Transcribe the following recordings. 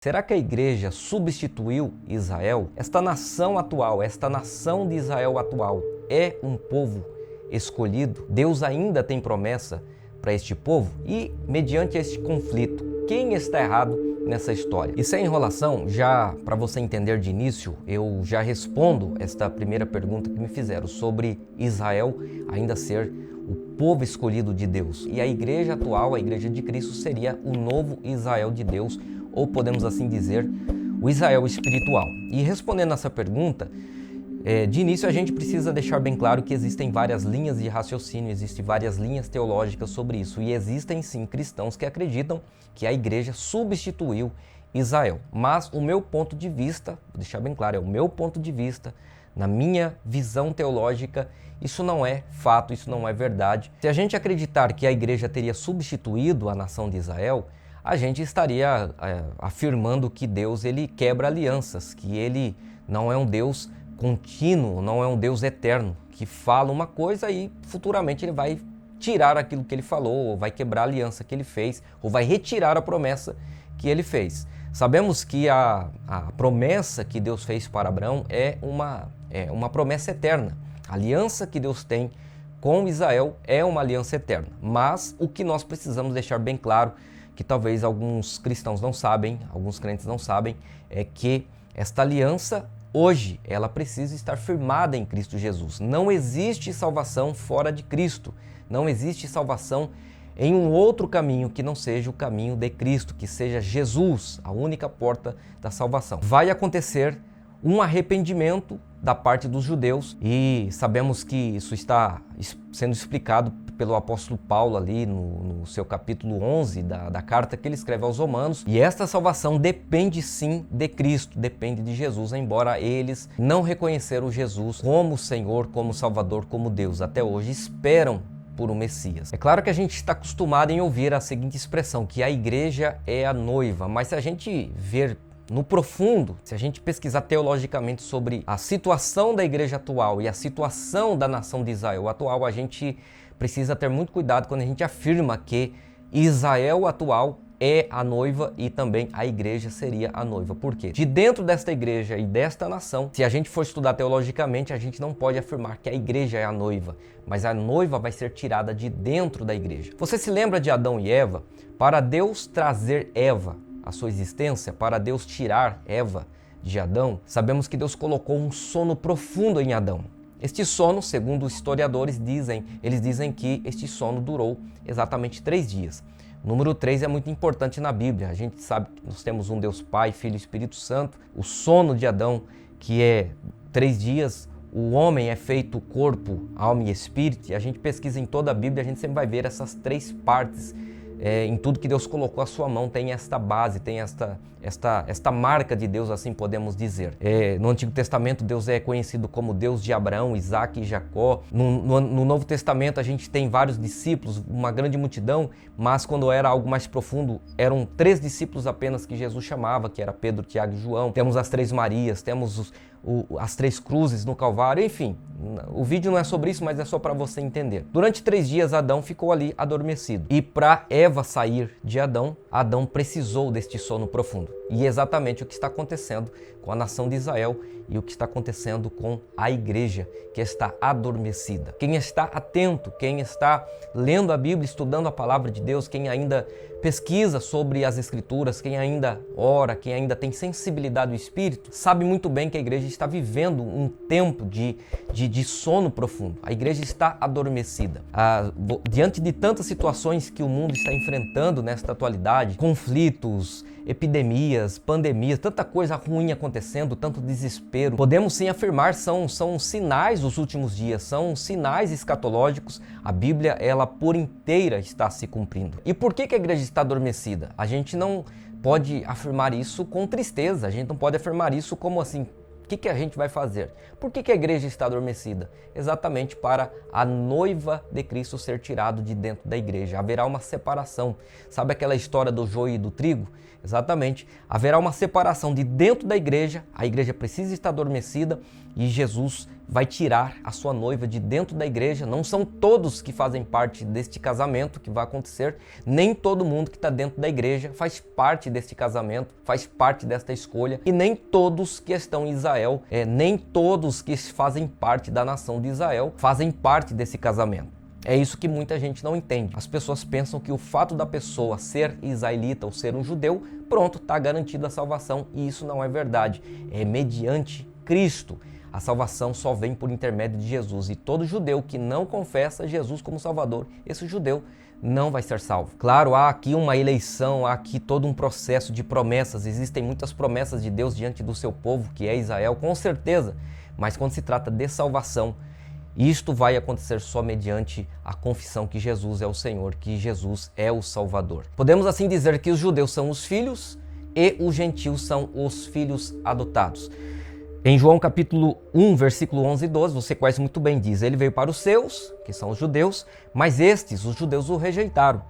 Será que a igreja substituiu Israel? Esta nação atual, esta nação de Israel atual é um povo escolhido? Deus ainda tem promessa para este povo? E, mediante este conflito, quem está errado nessa história? E sem enrolação, já para você entender de início, eu já respondo esta primeira pergunta que me fizeram sobre Israel ainda ser o povo escolhido de Deus. E a igreja atual, a igreja de Cristo, seria o novo Israel de Deus, ou podemos assim dizer, o Israel espiritual. E respondendo essa pergunta, de início a gente precisa deixar bem claro que existem várias linhas de raciocínio, existem várias linhas teológicas sobre isso, e existem sim cristãos que acreditam que a igreja substituiu Israel. Mas o meu ponto de vista, vou deixar bem claro, é o meu ponto de vista, na minha visão teológica, isso não é fato, isso não é verdade. Se a gente acreditar que a igreja teria substituído a nação de Israel, a gente estaria afirmando que Deus ele quebra alianças, que ele não é um Deus contínuo, não é um Deus eterno, que fala uma coisa e futuramente ele vai tirar aquilo que ele falou, ou vai quebrar a aliança que ele fez, ou vai retirar a promessa que ele fez. Sabemos que a promessa que Deus fez para Abraão é uma promessa eterna. A aliança que Deus tem com Israel é uma aliança eterna. Mas o que nós precisamos deixar bem claro, que talvez alguns cristãos não sabem, alguns crentes não sabem, é que esta aliança hoje ela precisa estar firmada em Cristo Jesus. Não existe salvação fora de Cristo. Não existe salvação em um outro caminho que não seja o caminho de Cristo, que seja Jesus, a única porta da salvação. Vai acontecer um arrependimento da parte dos judeus e sabemos que isso está sendo explicado pelo apóstolo Paulo ali no seu capítulo 11 da carta que ele escreve aos Romanos. E esta salvação depende sim de Cristo, depende de Jesus, embora eles não reconheceram Jesus como Senhor, como Salvador, como Deus. Até hoje esperam por um Messias. É claro que a gente está acostumado em ouvir a seguinte expressão, que a igreja é a noiva, mas se a gente ver no profundo, se a gente pesquisar teologicamente sobre a situação da igreja atual e a situação da nação de Israel atual, a gente precisa ter muito cuidado quando a gente afirma que Israel atual é a noiva e também a igreja seria a noiva. Por quê? De dentro desta igreja e desta nação, se a gente for estudar teologicamente, a gente não pode afirmar que a igreja é a noiva, mas a noiva vai ser tirada de dentro da igreja. Você se lembra de Adão e Eva? Para Deus trazer Eva à sua existência, para Deus tirar Eva de Adão, sabemos que Deus colocou um sono profundo em Adão. Este sono, segundo os historiadores eles dizem que este sono durou exatamente 3 dias. O número 3 é muito importante na Bíblia. A gente sabe que nós temos um Deus Pai, Filho e Espírito Santo. O sono de Adão, que é 3 dias, o homem é feito corpo, alma e espírito. E a gente pesquisa em toda a Bíblia, a gente sempre vai ver essas 3 partes. Em tudo que Deus colocou à sua mão tem esta base, tem esta marca de Deus, assim podemos dizer. No Antigo Testamento Deus é conhecido como Deus de Abraão, Isaac e Jacó. No Novo Testamento a gente tem vários discípulos, uma grande multidão, mas quando era algo mais profundo, eram 3 discípulos apenas que Jesus chamava, que era Pedro, Tiago e João. Temos as 3 Marias, temos as 3 cruzes no Calvário, enfim. O vídeo não é sobre isso, mas é só para você entender. Durante 3 dias Adão ficou ali adormecido. E para Eva sair de Adão, Adão precisou deste sono profundo. E é exatamente o que está acontecendo com a nação de Israel e o que está acontecendo com a igreja, que está adormecida. Quem está atento, quem está lendo a Bíblia, estudando a palavra de Deus, quem ainda pesquisa sobre as Escrituras, quem ainda ora, quem ainda tem sensibilidade do Espírito, sabe muito bem que a igreja está vivendo um tempo de sono profundo. A igreja está adormecida. Diante de tantas situações que o mundo está enfrentando nesta atualidade, conflitos, epidemias, pandemias, tanta coisa ruim acontecendo, tanto desespero, podemos sim afirmar, são sinais dos últimos dias, são sinais escatológicos. A Bíblia, ela por inteira está se cumprindo. E por que a igreja está adormecida? A gente não pode afirmar isso com tristeza, a gente não pode afirmar isso como assim, o que a gente vai fazer? Por que a igreja está adormecida? Exatamente para a noiva de Cristo ser tirado de dentro da igreja. Haverá uma separação. Sabe aquela história do joio e do trigo? Exatamente. Haverá uma separação de dentro da igreja, a igreja precisa estar adormecida e Jesus vai tirar a sua noiva de dentro da igreja. Não são todos que fazem parte deste casamento que vai acontecer, nem todo mundo que está dentro da igreja faz parte deste casamento, faz parte desta escolha, e nem todos que estão em Israel, nem todos que fazem parte da nação de Israel fazem parte desse casamento. É isso que muita gente não entende. As pessoas pensam que o fato da pessoa ser israelita ou ser um judeu, pronto, está garantida a salvação, e isso não é verdade. É mediante Cristo. A salvação só vem por intermédio de Jesus, e todo judeu que não confessa Jesus como Salvador, esse judeu não vai ser salvo. Claro, há aqui uma eleição, há aqui todo um processo de promessas, existem muitas promessas de Deus diante do seu povo, que é Israel, com certeza, mas quando se trata de salvação, isto vai acontecer só mediante a confissão que Jesus é o Senhor, que Jesus é o Salvador. Podemos assim dizer que os judeus são os filhos e os gentios são os filhos adotados. Em João capítulo 1, versículo 11 e 12, você conhece muito bem, diz: ele veio para os seus, que são os judeus, mas estes, os judeus, o rejeitaram.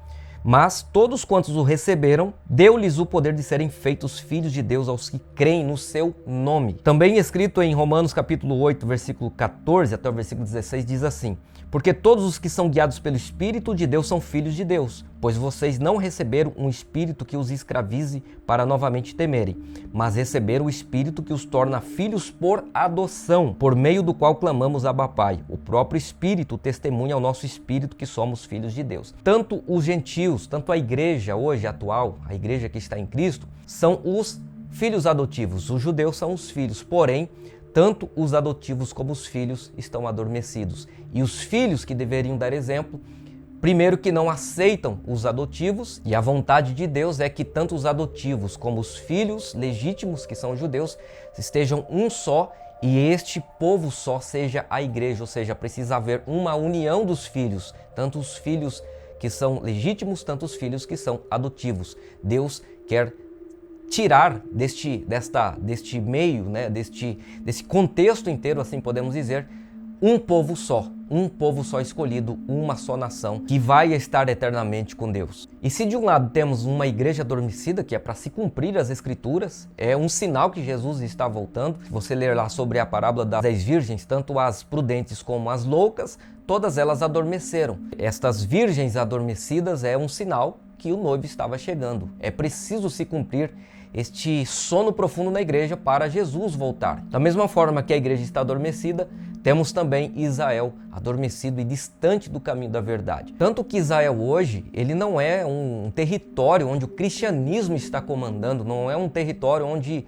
Mas todos quantos o receberam, deu-lhes o poder de serem feitos filhos de Deus aos que creem no seu nome. Também escrito em Romanos capítulo 8, versículo 14 até o versículo 16, diz assim: porque todos os que são guiados pelo Espírito de Deus são filhos de Deus, pois vocês não receberam um espírito que os escravize para novamente temerem, mas receberam o Espírito que os torna filhos por adoção, por meio do qual clamamos Abba Pai. O próprio Espírito testemunha ao nosso espírito que somos filhos de Deus. Tanto os gentios, tanto a igreja hoje atual, a igreja que está em Cristo, são os filhos adotivos. Os judeus são os filhos, porém, tanto os adotivos como os filhos estão adormecidos. E os filhos que deveriam dar exemplo, primeiro que não aceitam os adotivos, e a vontade de Deus é que tanto os adotivos como os filhos legítimos, que são os judeus, estejam um só, e este povo só seja a igreja, ou seja, precisa haver uma união dos filhos, tanto os filhos que são legítimos, tanto os filhos que são adotivos. Deus quer tirar deste meio, né, desse contexto inteiro, assim podemos dizer, um povo só escolhido, uma só nação, que vai estar eternamente com Deus. E se de um lado temos uma igreja adormecida, que é para se cumprir as escrituras, é um sinal que Jesus está voltando. Se você ler lá sobre a parábola das 10 virgens, tanto as prudentes como as loucas, todas elas adormeceram. Estas virgens adormecidas é um sinal que o noivo estava chegando. É preciso se cumprir este sono profundo na igreja para Jesus voltar. Da mesma forma que a igreja está adormecida, temos também Israel adormecido e distante do caminho da verdade. Tanto que Israel hoje, ele não é um território onde o cristianismo está comandando, não é um território onde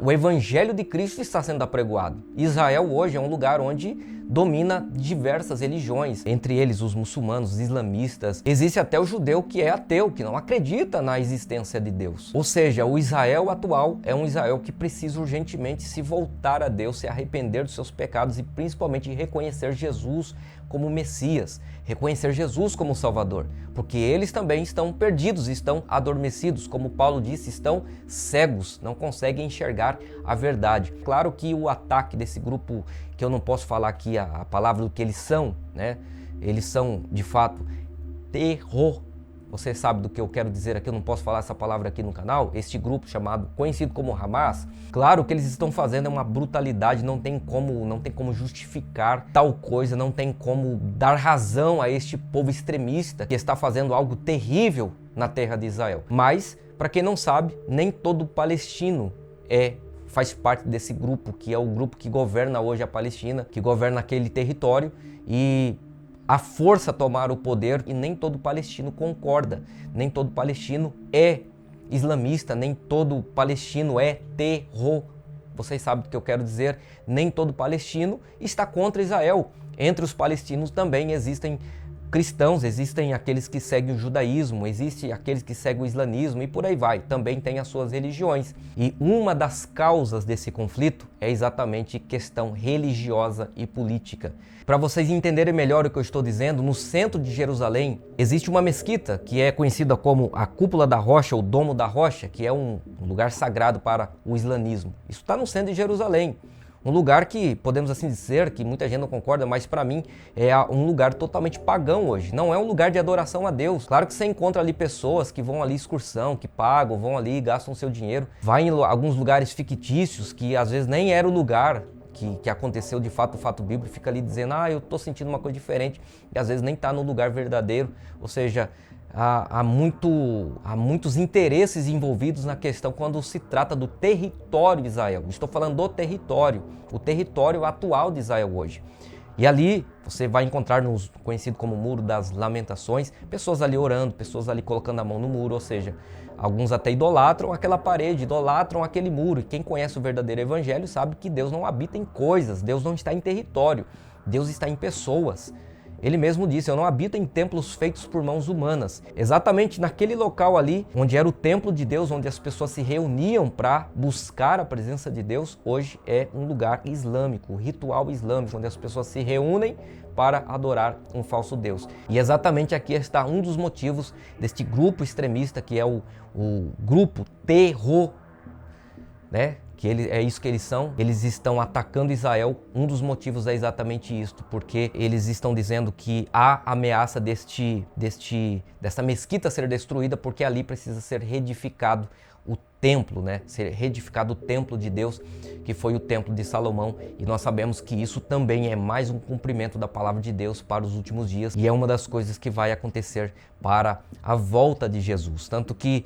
o evangelho de Cristo está sendo apregoado. Israel hoje é um lugar onde domina diversas religiões, entre eles os muçulmanos, os islamistas. Existe até o judeu que é ateu, que não acredita na existência de Deus. Ou seja, o Israel atual é um Israel que precisa urgentemente se voltar a Deus, se arrepender dos seus pecados e principalmente reconhecer Jesus como Messias, reconhecer Jesus como Salvador, porque eles também estão perdidos, estão adormecidos, como Paulo disse, estão cegos, não conseguem enxergar a verdade. Claro que o ataque desse grupo, que eu não posso falar aqui a palavra do que eles são, né? Eles são, de fato, terror. Você sabe do que eu quero dizer aqui, eu não posso falar essa palavra aqui no canal. Este grupo conhecido como Hamas, claro, o que eles estão fazendo é uma brutalidade, não tem como justificar tal coisa, não tem como dar razão a este povo extremista que está fazendo algo terrível na terra de Israel. Mas, para quem não sabe, nem todo palestino faz parte desse grupo, que é o grupo que governa hoje a Palestina, que governa aquele território, e a força tomar o poder, e nem todo palestino concorda, nem todo palestino é islamista, nem todo palestino é terror. Vocês sabem o que eu quero dizer, nem todo palestino está contra Israel. Entre os palestinos também existem cristãos, existem aqueles que seguem o judaísmo, existem aqueles que seguem o islamismo e por aí vai, também tem as suas religiões. E uma das causas desse conflito é exatamente questão religiosa e política. Para vocês entenderem melhor o que eu estou dizendo, no centro de Jerusalém existe uma mesquita que é conhecida como a Cúpula da Rocha, ou Domo da Rocha, que é um lugar sagrado para o islamismo. Isso está no centro de Jerusalém. Um lugar que, podemos assim dizer, que muita gente não concorda, mas para mim é um lugar totalmente pagão hoje. Não é um lugar de adoração a Deus. Claro que você encontra ali pessoas que vão ali excursão, que pagam, vão ali, gastam seu dinheiro. Vai em alguns lugares fictícios que às vezes nem era o lugar que aconteceu de fato, o fato bíblico, fica ali dizendo, eu estou sentindo uma coisa diferente, e às vezes nem está no lugar verdadeiro. Ou seja, há muitos interesses envolvidos na questão quando se trata do território de Israel. Estou falando do território, o território atual de Israel hoje. E ali você vai encontrar, no conhecido como Muro das Lamentações, pessoas ali orando, pessoas ali colocando a mão no muro, ou seja, alguns até idolatram aquela parede, idolatram aquele muro. E quem conhece o verdadeiro evangelho sabe que Deus não habita em coisas, Deus não está em território, Deus está em pessoas. Ele mesmo disse, eu não habito em templos feitos por mãos humanas. Exatamente naquele local ali, onde era o templo de Deus, onde as pessoas se reuniam para buscar a presença de Deus, hoje é um lugar islâmico, ritual islâmico, onde as pessoas se reúnem para adorar um falso Deus. E exatamente aqui está um dos motivos deste grupo extremista, que é o grupo terror, né? Que é isso que eles são, eles estão atacando Israel. Um dos motivos é exatamente isto, porque eles estão dizendo que há ameaça dessa mesquita ser destruída, porque ali precisa ser reedificado o templo, né? Ser reedificado o templo de Deus, que foi o templo de Salomão, e nós sabemos que isso também é mais um cumprimento da palavra de Deus para os últimos dias, e é uma das coisas que vai acontecer para a volta de Jesus. Tanto que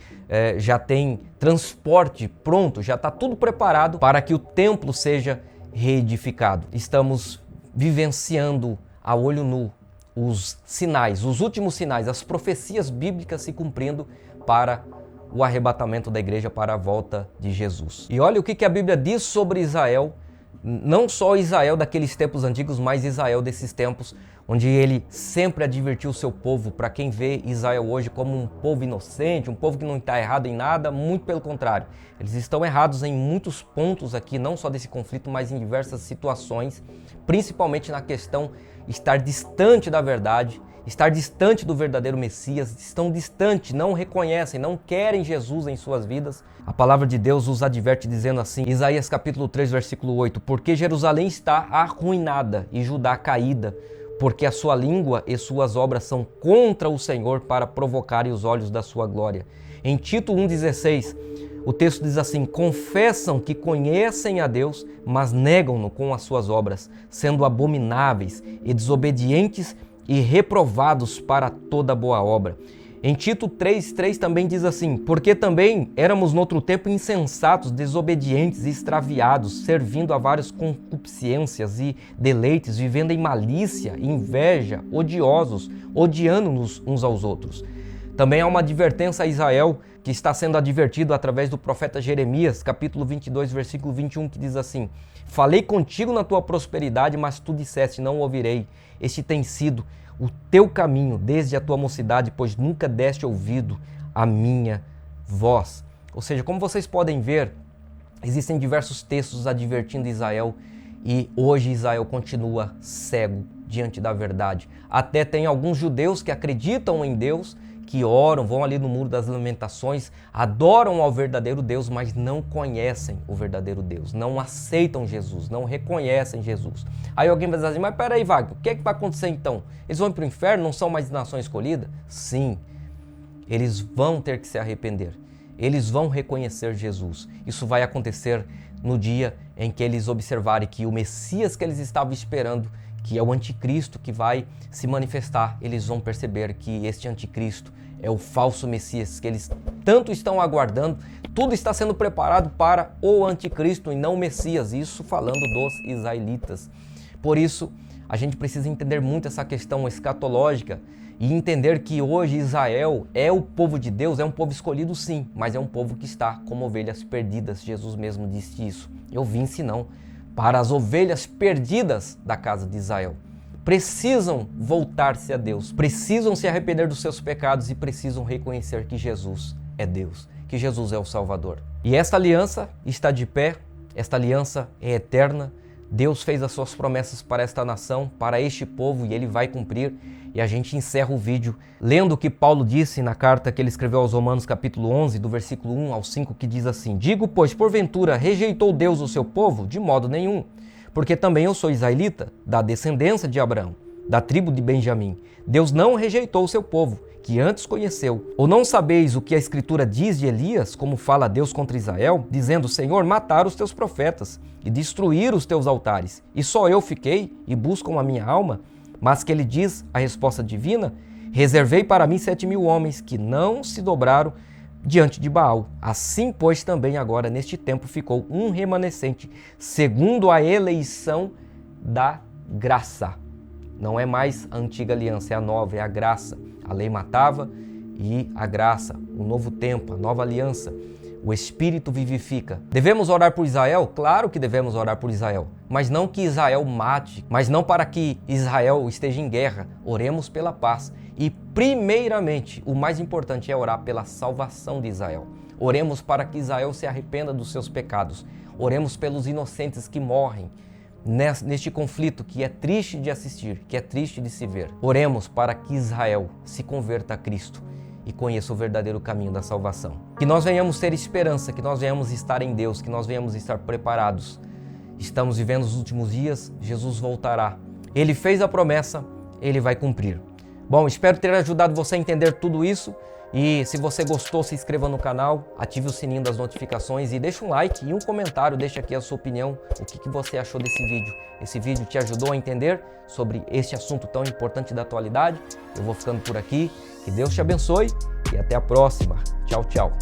já tem transporte pronto, já está tudo preparado para que o templo seja reedificado. Estamos vivenciando a olho nu os sinais, os últimos sinais, as profecias bíblicas se cumprindo para o arrebatamento da igreja, para a volta de Jesus. E olha o que a Bíblia diz sobre Israel, não só Israel daqueles tempos antigos, mas Israel desses tempos, onde ele sempre advertiu o seu povo. Para quem vê Israel hoje como um povo inocente, um povo que não está errado em nada, muito pelo contrário. Eles estão errados em muitos pontos aqui, não só desse conflito, mas em diversas situações, principalmente na questão de estar distante da verdade, estar distante do verdadeiro Messias, estão distantes, não reconhecem, não querem Jesus em suas vidas. A palavra de Deus os adverte dizendo assim, Isaías capítulo 3, versículo 8, porque Jerusalém está arruinada e Judá caída, porque a sua língua e suas obras são contra o Senhor para provocarem os olhos da sua glória. Em Tito 1,16, o texto diz assim, confessam que conhecem a Deus, mas negam-no com as suas obras, sendo abomináveis e desobedientes e reprovados para toda boa obra. Em Tito 3,3 também diz assim, porque também éramos noutro tempo insensatos, desobedientes e extraviados, servindo a várias concupiscências e deleites, vivendo em malícia, inveja, odiosos, odiando-nos uns aos outros. Também há uma advertência a Israel, que está sendo advertido através do profeta Jeremias, capítulo 22, versículo 21, que diz assim, falei contigo na tua prosperidade, mas tu disseste, não ouvirei. Este tem sido o teu caminho desde a tua mocidade, pois nunca deste ouvido à minha voz. Ou seja, como vocês podem ver, existem diversos textos advertindo Israel e hoje Israel continua cego diante da verdade. Até tem alguns judeus que acreditam em Deus, que oram, vão ali no Muro das Lamentações, adoram ao verdadeiro Deus, mas não conhecem o verdadeiro Deus, não aceitam Jesus, não reconhecem Jesus. Aí alguém vai dizer assim, mas peraí, Wagner, o que é que vai acontecer então? Eles vão para o inferno, não são mais nação escolhida? Sim, eles vão ter que se arrepender, eles vão reconhecer Jesus. Isso vai acontecer no dia em que eles observarem que o Messias que eles estavam esperando, que é o anticristo que vai se manifestar, eles vão perceber que este anticristo é o falso Messias que eles tanto estão aguardando. Tudo está sendo preparado para o anticristo e não o Messias, isso falando dos israelitas. Por isso, a gente precisa entender muito essa questão escatológica e entender que hoje Israel é o povo de Deus, é um povo escolhido sim, mas é um povo que está como ovelhas perdidas. Jesus mesmo disse isso. Eu vim senão para as ovelhas perdidas da casa de Israel. Precisam voltar-se a Deus, precisam se arrepender dos seus pecados e precisam reconhecer que Jesus é Deus, que Jesus é o Salvador. E esta aliança está de pé, esta aliança é eterna. Deus fez as suas promessas para esta nação, para este povo, e Ele vai cumprir. E a gente encerra o vídeo lendo o que Paulo disse na carta que ele escreveu aos Romanos, capítulo 11, do versículo 1 ao 5, que diz assim, digo, pois, porventura, rejeitou Deus o seu povo? De modo nenhum. porque também eu sou israelita, da descendência de Abraão, da tribo de Benjamim. Deus não rejeitou o seu povo, que antes conheceu. Ou não sabeis o que a Escritura diz de Elias, como fala Deus contra Israel, dizendo: Senhor, mataram os teus profetas e destruíram os teus altares, e só eu fiquei e buscam a minha alma? Mas que ele diz a resposta divina: reservei para mim 7.000 homens que não se dobraram diante de Baal. Assim, pois, também agora neste tempo ficou um remanescente, segundo a eleição da graça. Não é mais a antiga aliança, é a nova, é a graça. A lei matava e a graça, o novo tempo, a nova aliança, o Espírito vivifica. Devemos orar por Israel? Claro que devemos orar por Israel, mas não que Israel mate, mas não para que Israel esteja em guerra. Oremos pela paz e, primeiramente, o mais importante é orar pela salvação de Israel. Oremos para que Israel se arrependa dos seus pecados. Oremos pelos inocentes que morrem neste conflito que é triste de assistir, que é triste de se ver. Oremos para que Israel se converta a Cristo e conheça o verdadeiro caminho da salvação. Que nós venhamos ter esperança, que nós venhamos estar em Deus, que nós venhamos estar preparados. Estamos vivendo os últimos dias, Jesus voltará. Ele fez a promessa, Ele vai cumprir. Bom, espero ter ajudado você a entender tudo isso. E se você gostou, se inscreva no canal, ative o sininho das notificações e deixe um like e um comentário, deixe aqui a sua opinião, o que você achou desse vídeo. Esse vídeo te ajudou a entender sobre este assunto tão importante da atualidade? Eu vou ficando por aqui, que Deus te abençoe e até a próxima. Tchau, tchau.